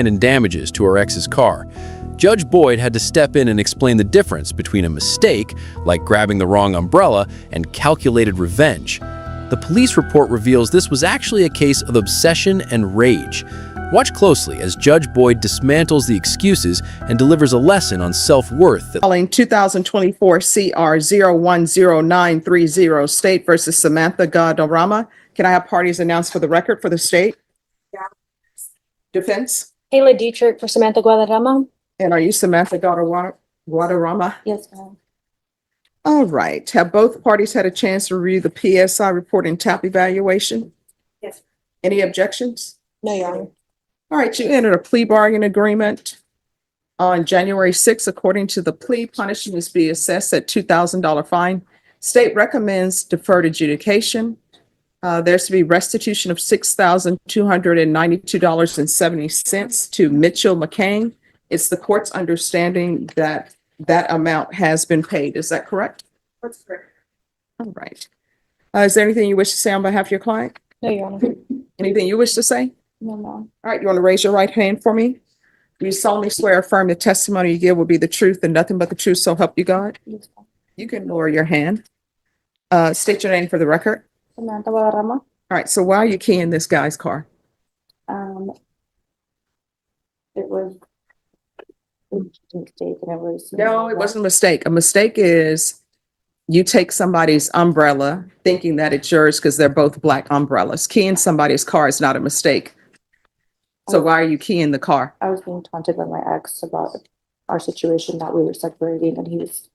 and damages to her ex's car. Judge Boyd had to step in and explain the difference between a mistake, like grabbing the wrong umbrella, and calculated revenge. The police report reveals this was actually a case of obsession and rage. Watch closely as Judge Boyd dismantles the excuses and delivers a lesson on self-worth. Calling 2024 CR 010930 State versus Samantha Guidara. Can I have parties announced for the record for the state? Yeah. Defense? Kayla Dietrich for Samantha Guidara. And are you Samantha Guidara? Yes, ma'am. All right. Have both parties had a chance to review the PSI report and TAP evaluation? Yes. Any objections? No, Your Honor. All right, you entered a plea bargain agreement on January 6th. According to the plea, punishment is be assessed at $2,000 fine. State recommends deferred adjudication. There's to be restitution of $6,292.70 to Mitchell McCain. It's the court's understanding that that amount has been paid. Is that correct? That's correct. All right. Is there anything you wish to say on behalf of your client? No, Your Honor. Anything you wish to say? No, ma'am. All right, you want to raise your right hand for me? Do you solemnly swear or affirm the testimony you give will be the truth and nothing but the truth, so help you God? Yes, ma'am. You can lower your hand. State your name for the record. Samantha Guidara. All right, so why are you keying this guy's car? It was a mistake, and it was. No, it wasn't a mistake. A mistake is you take somebody's umbrella thinking that it's yours because they're both black umbrellas. Keying somebody's car is not a mistake. So why are you keying the car? I was being taunted by my ex about our situation, that we were separating, and he was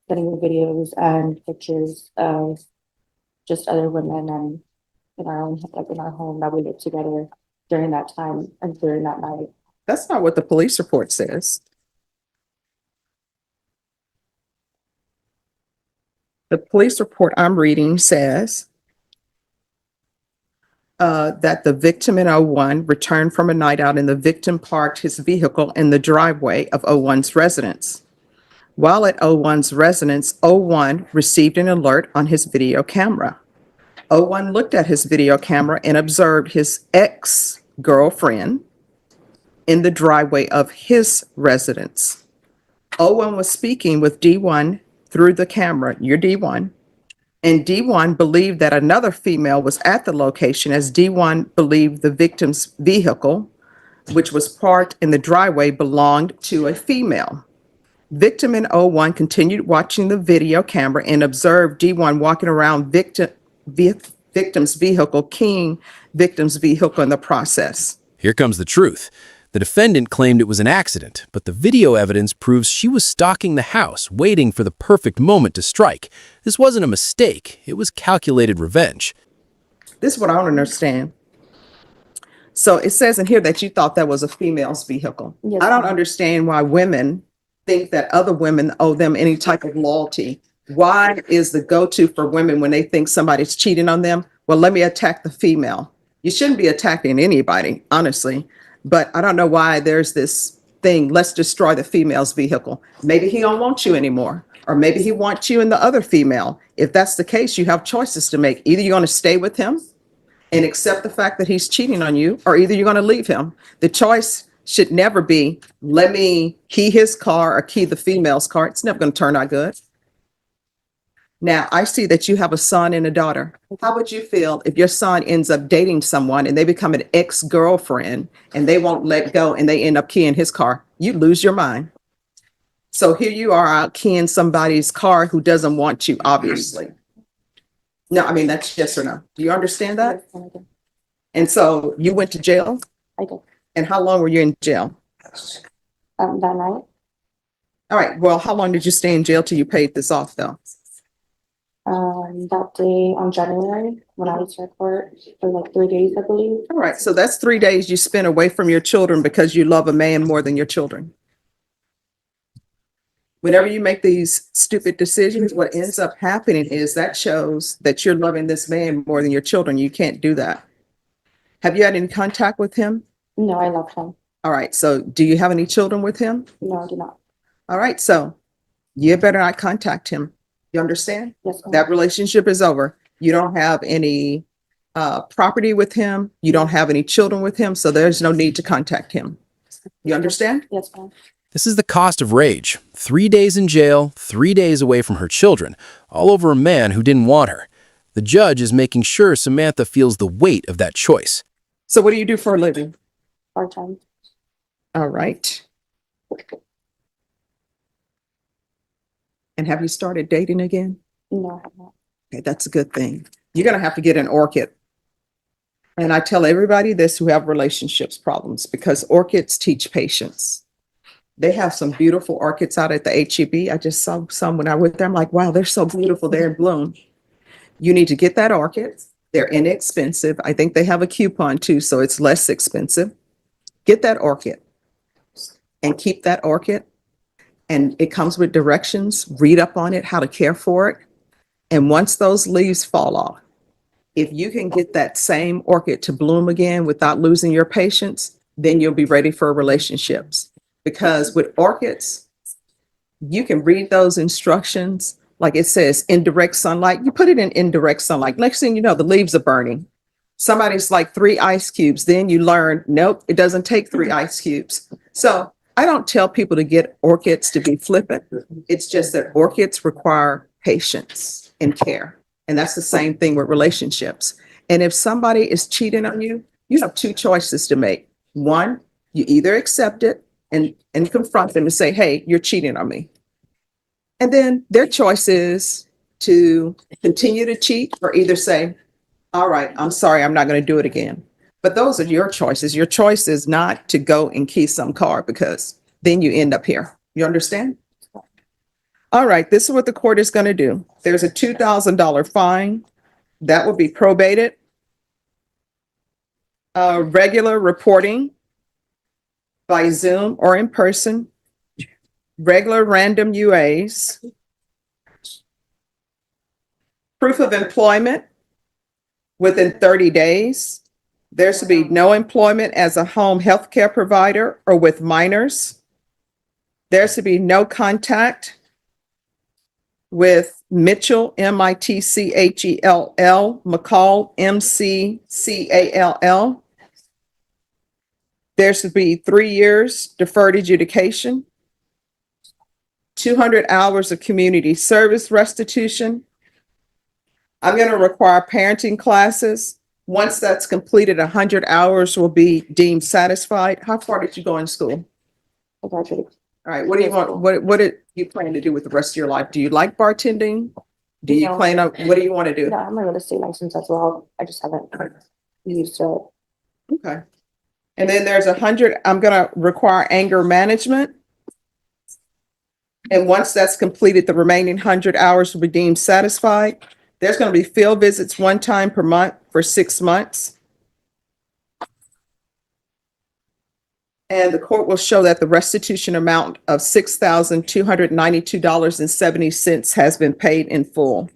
sending me videos and pictures of just other women and in our own, like in our home, that we lived together during that time and during that night. That's not what the police report says. The police report I'm reading says that the victim in 01 returned from a night out and the victim parked his vehicle in the driveway of 01's residence. While at 01's residence, 01 received an alert on his video camera. 01 looked at his video camera and observed his ex-girlfriend in the driveway of his residence. 01 was speaking with D1 through the camera, your D1, and D1 believed that another female was at the location, as D1 believed the victim's vehicle, which was parked in the driveway, belonged to a female. Victim in 01 continued watching the video camera and observed D1 walking around victim's vehicle, keying victim's vehicle in the process. Here comes the truth. The defendant claimed it was an accident, but the video evidence proves she was stalking the house, waiting for the perfect moment to strike. This wasn't a mistake. It was calculated revenge. This is what I don't understand. So it says in here that you thought that was a female's vehicle. Yes, I don't ma'am. understand why women think that other women owe them any type of loyalty. Why is the go-to for women when they think somebody's cheating on them? Well, let me attack the female. You shouldn't be attacking anybody, honestly. But I don't know why there's this thing, let's destroy the female's vehicle. Maybe he don't want you anymore, or maybe he wants you and the other female. If that's the case, you have choices to make. Either you're going to stay with him and accept the fact that he's cheating on you, or either you're going to leave him. The choice should never be, let me key his car or key the female's car. It's never going to turn out good. Now, I see that you have a son and a daughter. How would you feel if your son ends up dating someone and they become an ex-girlfriend and they won't let go and they end up keying his car? You lose your mind. So here you are out keying somebody's car who doesn't want you, obviously. No, I mean, that's yes or no. Do you understand that? Yes, I did. And so you went to jail? I did. And how long were you in jail? That night, All right, well, how long did you stay in jail till you paid this off, though? that day on January, when I was at court for like 3 days, I believe. All right, so that's 3 days you spent away from your children because you love a man more than your children. Whenever you make these stupid decisions, what ends up happening is that shows that you're loving this man more than your children. You can't do that. Have you had any contact with him? No, I love him. All right, so do you have any children with him? No, I do not. All right, so you better not contact him. You understand? Yes, ma'am. That relationship is over. You don't have any property with him. You don't have any children with him, so there's no need to contact him. You understand? Yes, ma'am. This is the cost of rage. 3 days in jail, 3 days away from her children, all over a man who didn't want her. The judge is making sure Samantha feels the weight of that choice. So what do you do for a living? Part-time. All right. And have you started dating again? No, I have not. Okay, that's a good thing. You're going to have to get an orchid. And I tell everybody this who have relationships problems, because orchids teach patience. They have some beautiful orchids out at the HEB. I just saw some when I went there. I'm like, wow, they're so beautiful. They're in bloom. You need to get that orchid. They're inexpensive. I think they have a coupon too, so it's less expensive. Get that orchid and keep that orchid. And it comes with directions. Read up on it, how to care for it. And once those leaves fall off, if you can get that same orchid to bloom again without losing your patience, then you'll be ready for relationships. Because with orchids, you can read those instructions. Like it says, indirect sunlight. You put it in indirect sunlight. Next thing you know, the leaves are burning. Somebody's like 3 ice cubes. Then you learn, nope, it doesn't take 3 ice cubes. So I don't tell people to get orchids to be flippant. It's just that orchids require patience and care. And that's the same thing with relationships. And if somebody is cheating on you, you have 2 choices to make. One, you either accept it and confront them and say, hey, you're cheating on me. And then their choice is to continue to cheat or either say, all right, I'm sorry, I'm not going to do it again. But those are your choices. Your choice is not to go and key some car, because then you end up here. You understand? All right, this is what the court is going to do. There's a $2,000 fine that will be probated. Regular reporting by Zoom or in person. Regular random UAs. Proof of employment within 30 days. There should be no employment as a home health care provider or with minors. There should be no contact with Mitchell, MITCHELL, McCall, MCCALL. There should be 3 years deferred adjudication, 200 hours of community service restitution. I'm going to require parenting classes. Once that's completed, 100 hours will be deemed satisfied. How far did you go in school? I graduated. All right, what do you want? What did you plan to do with the rest of your life? Do you like bartending? Do you No. plan on, what do you want to do? No, I'm a real estate license as well. I just haven't used it. Okay. And then there's 100, I'm gonna require anger management. And once that's completed, the remaining 100 hours will be deemed satisfied. There's gonna be field visits 1 time per month for 6 months. And the court will show that the restitution amount of $6,292.70 has been paid in full.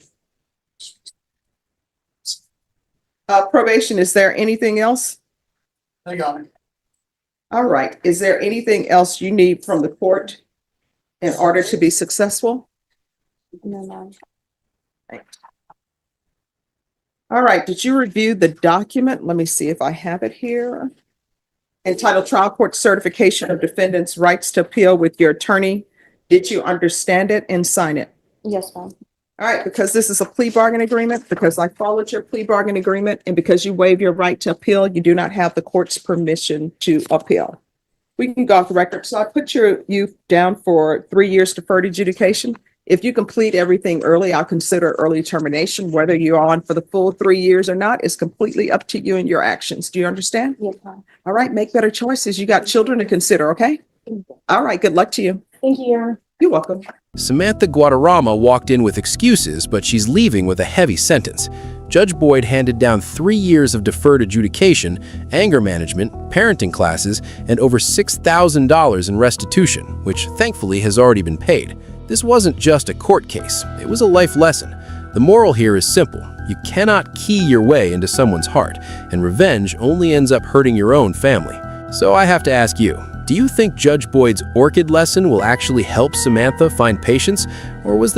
Probation, is there anything else? I got it. All right. Is there anything else you need from the court in order to be successful? No, ma'am. All right. Did you review the document? Let me see if I have it here. Entitled Trial Court Certification of Defendant's Rights to Appeal with your attorney. Did you understand it and sign it? Yes, ma'am. All right, because this is a plea bargain agreement, because I followed your plea bargain agreement, and because you waive your right to appeal, you do not have the court's permission to appeal. We can go off the record. So I put you down for 3 years deferred adjudication. If you complete everything early, I'll consider early termination. Whether you're on for the full 3 years or not is completely up to you and your actions. Do you understand? Yes, ma'am. All right, make better choices. You got children to consider, okay? All right, good luck to you. Thank you, Your Honor. You're welcome. Samantha Guidara walked in with excuses, but she's leaving with a heavy sentence. Judge Boyd handed down 3 years of deferred adjudication, anger management, parenting classes, and over $6,000 in restitution, which thankfully has already been paid. This wasn't just a court case, it was a life lesson. The moral here is simple. You cannot key your way into someone's heart, and revenge only ends up hurting your own family. So I have to ask you, do you think Judge Boyd's orchid lesson will actually help Samantha find patience, or was this